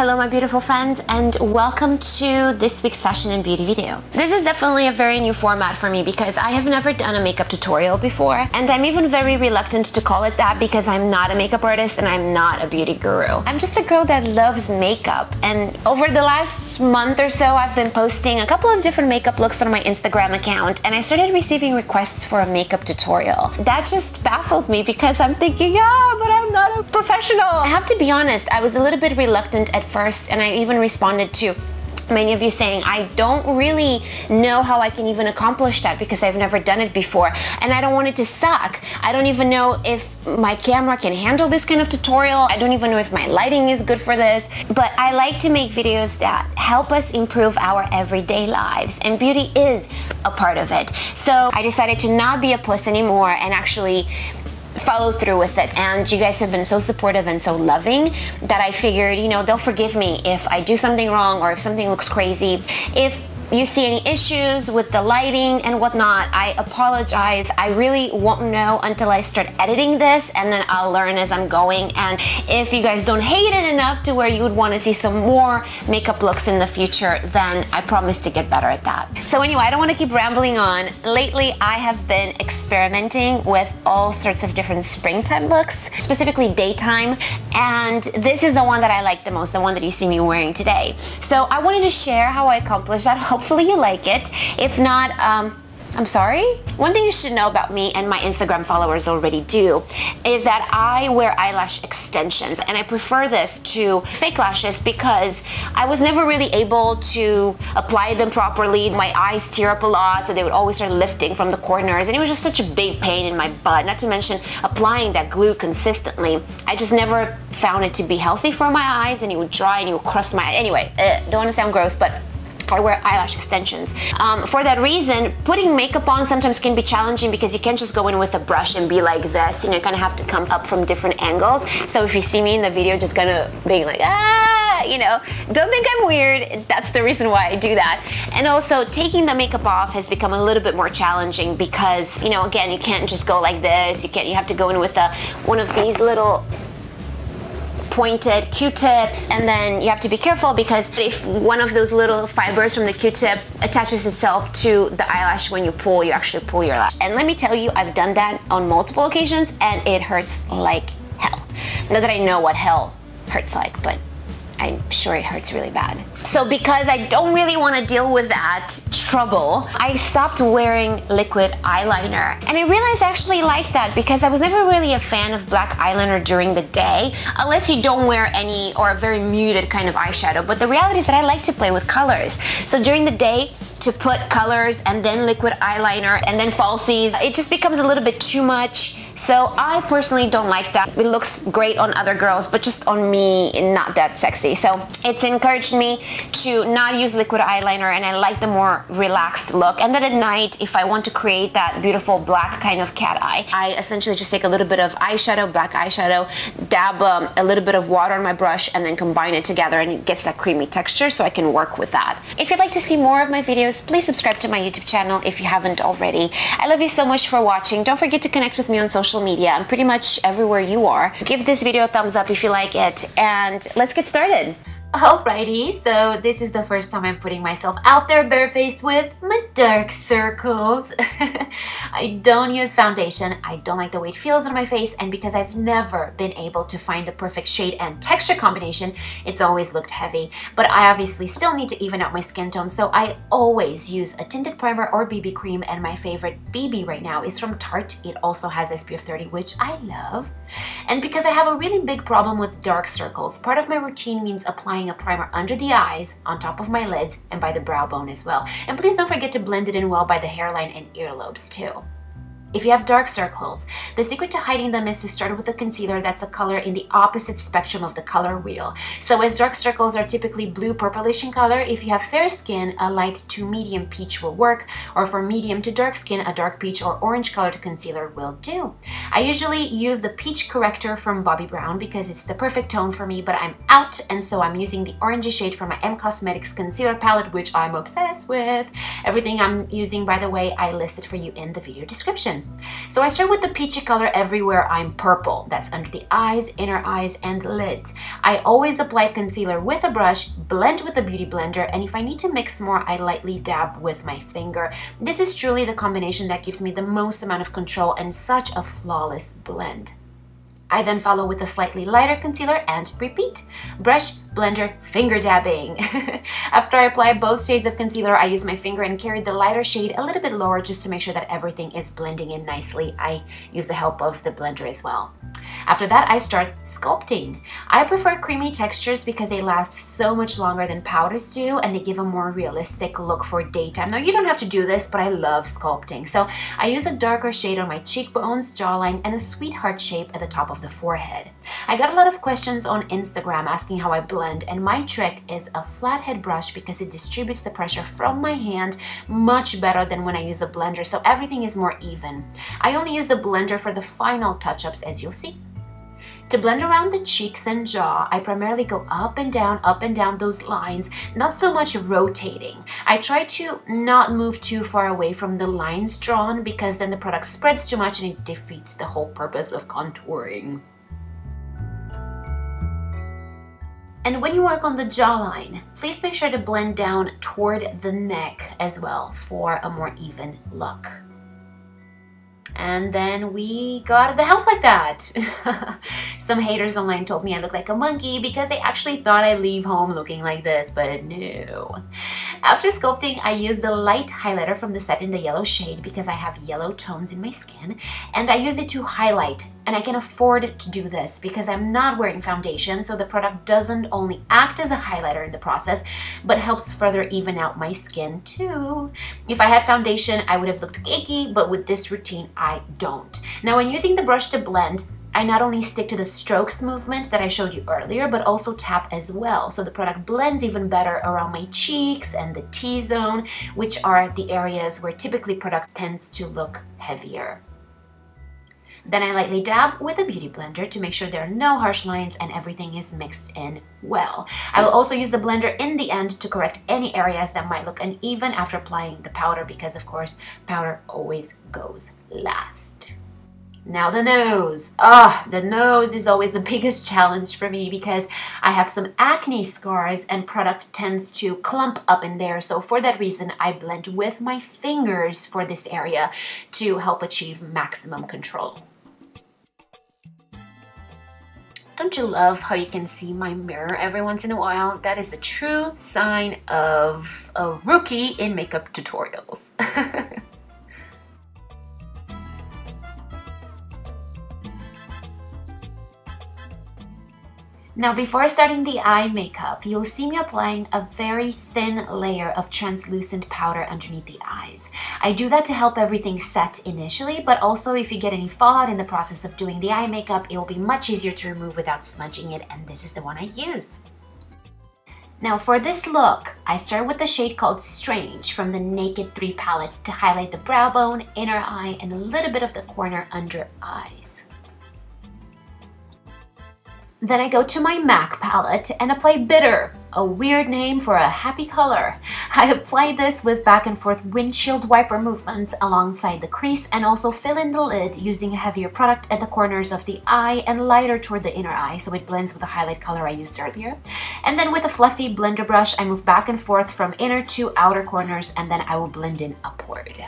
Hello my beautiful friends, and welcome to this week's fashion and beauty video. This is definitely a very new format for me because I have never done a makeup tutorial before, and I'm even very reluctant to call it that because I'm not a makeup artist and I'm not a beauty guru. I'm just a girl that loves makeup, and over the last month or so I've been posting a couple of different makeup looks on my Instagram account, and I started receiving requests for a makeup tutorial. That just baffled me because I'm thinking, yeah, but I'm not a professional. I have to be honest, I was a little bit reluctant at first, and I even responded to many of you saying I don't really know how I can even accomplish that because I've never done it before and I don't want it to suck. I don't even know if my camera can handle this kind of tutorial. I don't even know if my lighting is good for this, but I like to make videos that help us improve our everyday lives, and beauty is a part of it. So I decided to not be a puss anymore and actually follow through with it. And you guys have been so supportive and so loving that I figured, you know, they'll forgive me if I do something wrong or if something looks crazy. If you see any issues with the lighting and whatnot, I apologize. I really won't know until I start editing this, and then I'll learn as I'm going. And if you guys don't hate it enough to where you would want to see some more makeup looks in the future, then I promise to get better at that. So anyway, I don't want to keep rambling on. Lately, I have been experimenting with all sorts of different springtime looks, specifically daytime, and this is the one that I like the most, the one that you see me wearing today. So I wanted to share how I accomplished that. Hopefully you like it. If not, I'm sorry. One thing you should know about me, and my Instagram followers already do, is that I wear eyelash extensions, and I prefer this to fake lashes because I was never really able to apply them properly. My eyes tear up a lot, so they would always start lifting from the corners, and it was just such a big pain in my butt, not to mention applying that glue consistently. I just never found it to be healthy for my eyes, and it would dry and it would crust my eye. Anyway, don't want to sound gross, but I wear eyelash extensions. For that reason, putting makeup on sometimes can be challenging because you can't just go in with a brush and be like this. You know, you kind of have to come up from different angles. So if you see me in the video just kind of being like, ah, you know, don't think I'm weird. That's the reason why I do that. And also, taking the makeup off has become a little bit more challenging because, you know, again, you can't just go like this. You have to go in with one of these little pointed Q-tips, and then you have to be careful because if one of those little fibers from the Q-tip attaches itself to the eyelash when you pull, you actually pull your lash. And let me tell you, I've done that on multiple occasions and it hurts like hell. Not that I know what hell hurts like, but I'm sure it hurts really bad. So because I don't really want to deal with that trouble, I stopped wearing liquid eyeliner. And I realized I actually liked that because I was never really a fan of black eyeliner during the day, unless you don't wear any or a very muted kind of eyeshadow. But the reality is that I like to play with colors. So during the day, to put colors and then liquid eyeliner and then falsies, it just becomes a little bit too much. So I personally don't like that. It looks great on other girls, but just on me, not that sexy. So it's encouraged me to not use liquid eyeliner, and I like the more relaxed look. And then at night, if I want to create that beautiful black kind of cat eye, I essentially just take a little bit of eyeshadow, black eyeshadow, dab a little bit of water on my brush, and then combine it together, and it gets that creamy texture, so I can work with that. If you'd like to see more of my videos, please subscribe to my YouTube channel if you haven't already. I love you so much for watching. Don't forget to connect with me on social media. I'm pretty much everywhere you are. Give this video a thumbs up if you like it, and let's get started. Alrighty, so this is the first time I'm putting myself out there barefaced with my dark circles. I don't use foundation. I don't like the way it feels on my face, and because I've never been able to find the perfect shade and texture combination, it's always looked heavy. But I obviously still need to even out my skin tone, so I always use a tinted primer or BB cream, and my favorite BB right now is from Tarte. It also has SPF 30, which I love. And because I have a really big problem with dark circles, part of my routine means applying a primer under the eyes, on top of my lids, and by the brow bone as well. And please don't forget to blend it in well by the hairline and earlobes too. If you have dark circles, the secret to hiding them is to start with a concealer that's a color in the opposite spectrum of the color wheel. So as dark circles are typically blue purplish in color, if you have fair skin, a light to medium peach will work, or for medium to dark skin, a dark peach or orange colored concealer will do. I usually use the peach corrector from Bobbi Brown because it's the perfect tone for me, but I'm out, and so I'm using the orangey shade from my M Cosmetics concealer palette, which I'm obsessed with. Everything I'm using, by the way, I listed for you in the video description. foundation. So I start with the peachy color everywhere I'm purple. That's under the eyes, inner eyes, and lids. I always apply concealer with a brush, blend with a beauty blender, and if I need to mix more, I lightly dab with my finger. This is truly the combination that gives me the most amount of control and such a flawless blend. I then follow with a slightly lighter concealer and repeat. Brush, blender, finger dabbing. After I apply both shades of concealer, I use my finger and carry the lighter shade a little bit lower just to make sure that everything is blending in nicely. I use the help of the blender as well. After that, I start sculpting. I prefer creamy textures because they last so much longer than powders do and they give a more realistic look for daytime. Now, you don't have to do this, but I love sculpting. So I use a darker shade on my cheekbones, jawline, and a sweetheart shape at the top of the forehead. I got a lot of questions on Instagram asking how I blend, and my trick is a flathead brush because it distributes the pressure from my hand much better than when I use a blender, so everything is more even. I only use the blender for the final touch-ups, as you'll see. To blend around the cheeks and jaw, I primarily go up and down those lines, not so much rotating. I try to not move too far away from the lines drawn because then the product spreads too much and it defeats the whole purpose of contouring. And when you work on the jawline, please make sure to blend down toward the neck as well for a more even look. And then we go out of the house like that. Some haters online told me I look like a monkey because they actually thought I leave home looking like this, but no. After sculpting, I use the light highlighter from the set in the yellow shade because I have yellow tones in my skin, and I use it to highlight. And I can afford to do this because I'm not wearing foundation, so the product doesn't only act as a highlighter in the process, but helps further even out my skin too. If I had foundation, I would have looked cakey, but with this routine, I don't. Now, when using the brush to blend, I not only stick to the strokes movement that I showed you earlier, but also tap as well. So the product blends even better around my cheeks and the T-zone, which are the areas where typically product tends to look heavier. Then I lightly dab with a beauty blender to make sure there are no harsh lines and everything is mixed in well. I will also use the blender in the end to correct any areas that might look uneven after applying the powder because, of course, powder always goes last. Now the nose. The nose is always the biggest challenge for me because I have some acne scars and product tends to clump up in there. So for that reason, I blend with my fingers for this area to help achieve maximum control. Don't you love how you can see my mirror every once in a while? That is a true sign of a rookie in makeup tutorials. Now, before starting the eye makeup, you'll see me applying a very thin layer of translucent powder underneath the eyes. I do that to help everything set initially, but also if you get any fallout in the process of doing the eye makeup, it will be much easier to remove without smudging it, and this is the one I use. Now for this look, I start with the shade called Strange from the Naked 3 palette to highlight the brow bone, inner eye, and a little bit of the corner under eyes. Then I go to my MAC palette and apply Bitter, a weird name for a happy color. I apply this with back and forth windshield wiper movements alongside the crease and also fill in the lid using a heavier product at the corners of the eye and lighter toward the inner eye so it blends with the highlight color I used earlier. And then with a fluffy blender brush, I move back and forth from inner to outer corners and then I will blend in upward.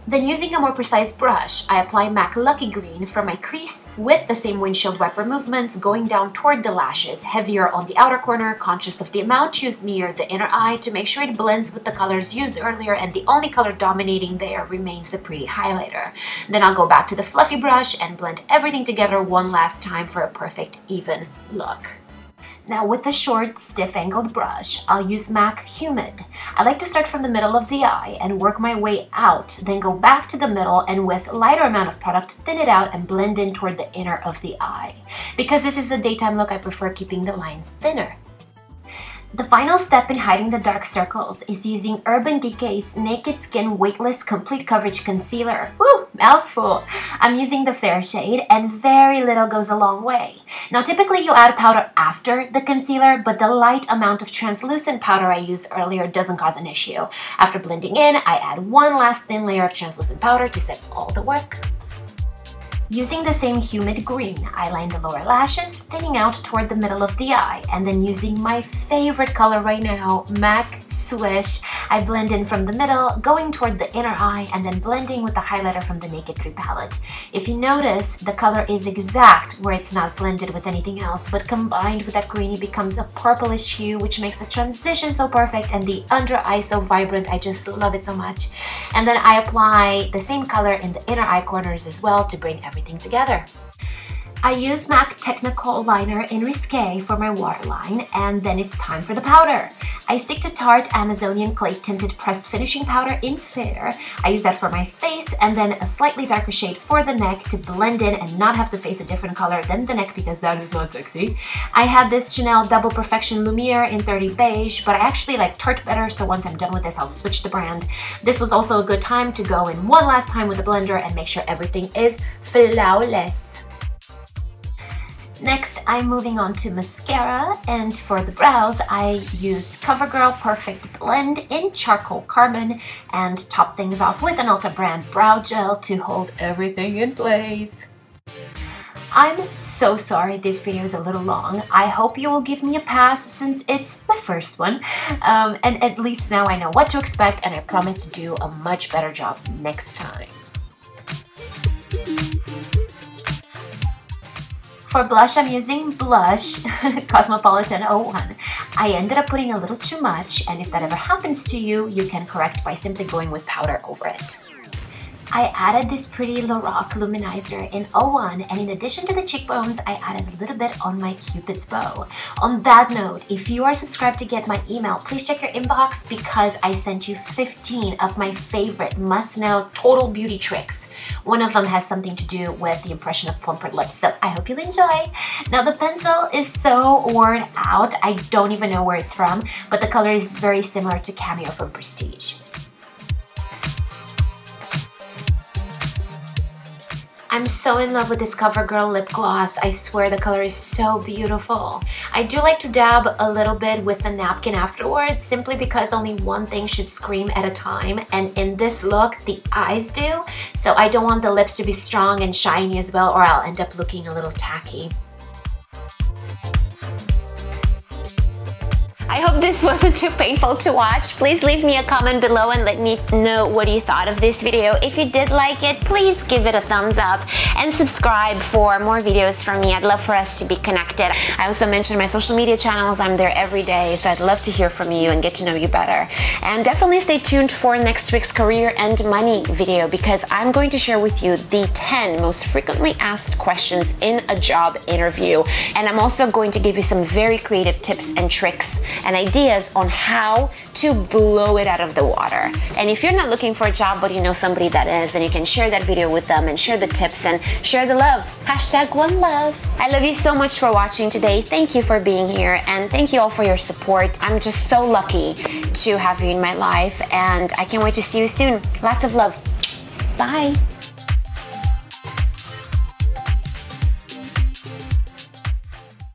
Then using a more precise brush, I apply MAC Lucky Green for my crease with the same windshield wiper movements going down toward the lashes, heavier on the outer corner, conscious of the amount used near the inner eye to make sure it blends with the colors used earlier and the only color dominating there remains the pretty highlighter. Then I'll go back to the fluffy brush and blend everything together one last time for a perfect even look. Now with the short, stiff-angled brush, I'll use MAC Humid. I like to start from the middle of the eye and work my way out, then go back to the middle and with a lighter amount of product, thin it out and blend in toward the inner of the eye. Because this is a daytime look, I prefer keeping the lines thinner. The final step in hiding the dark circles is using Urban Decay's Naked Skin Weightless Complete Coverage Concealer. Woo! Mouthful. I'm using the fair shade, and very little goes a long way. Now, typically you add powder after the concealer, but the light amount of translucent powder I used earlier doesn't cause an issue. After blending in, I add one last thin layer of translucent powder to set all the work. Using the same humid green, I line the lower lashes, thinning out toward the middle of the eye, and then using my favorite color right now, MAC Swish, I blend in from the middle, going toward the inner eye, and then blending with the highlighter from the Naked 3 palette. If you notice, the color is exact where it's not blended with anything else, but combined with that green, it becomes a purplish hue, which makes the transition so perfect and the under eye so vibrant. I just love it so much. And then I apply the same color in the inner eye corners as well to bring everything together. I use MAC Technical Liner in Risque for my waterline, and then it's time for the powder. I stick to Tarte Amazonian Clay Tinted Pressed Finishing Powder in Fair. I use that for my face, and then a slightly darker shade for the neck to blend in and not have the face a different color than the neck because that is not sexy. I have this Chanel Double Perfection Lumiere in 30 Beige, but I actually like Tarte better, so once I'm done with this, I'll switch the brand. This was also a good time to go in one last time with the blender and make sure everything is flawless. Next, I'm moving on to mascara, and for the brows, I used CoverGirl Perfect Blend in Charcoal Carbon and top things off with an Ulta brand brow gel to hold everything in place. I'm so sorry this video is a little long. I hope you will give me a pass since it's my first one. And at least now I know what to expect, and I promise to do a much better job next time. For blush, I'm using Blush Cosmopolitan 01. I ended up putting a little too much, and if that ever happens to you, you can correct by simply going with powder over it. I added this pretty Lorac luminizer in 01, and in addition to the cheekbones, I added a little bit on my Cupid's bow. On that note, if you are subscribed to get my email, please check your inbox because I sent you 15 of my favorite must-know total beauty tricks. One of them has something to do with the impression of plumper lips, so I hope you'll enjoy. Now the pencil is so worn out, I don't even know where it's from, but the color is very similar to Cameo from Prestige. I'm so in love with this CoverGirl lip gloss. I swear the color is so beautiful. I do like to dab a little bit with a napkin afterwards, simply because only one thing should scream at a time, and in this look, the eyes do. So I don't want the lips to be strong and shiny as well, or I'll end up looking a little tacky. I hope this wasn't too painful to watch. Please leave me a comment below and let me know what you thought of this video. If you did like it, please give it a thumbs up and subscribe for more videos from me. I'd love for us to be connected. I also mentioned my social media channels. I'm there every day, so I'd love to hear from you and get to know you better. And definitely stay tuned for next week's career and money video, because I'm going to share with you the 10 most frequently asked questions in a job interview. And I'm also going to give you some very creative tips and tricks and ideas on how to blow it out of the water. And if you're not looking for a job but you know somebody that is, then you can share that video with them and share the tips and share the love. #OneLove. I love you so much for watching today. Thank you for being here, and thank you all for your support. I'm just so lucky to have you in my life, and I can't wait to see you soon. Lots of love. Bye.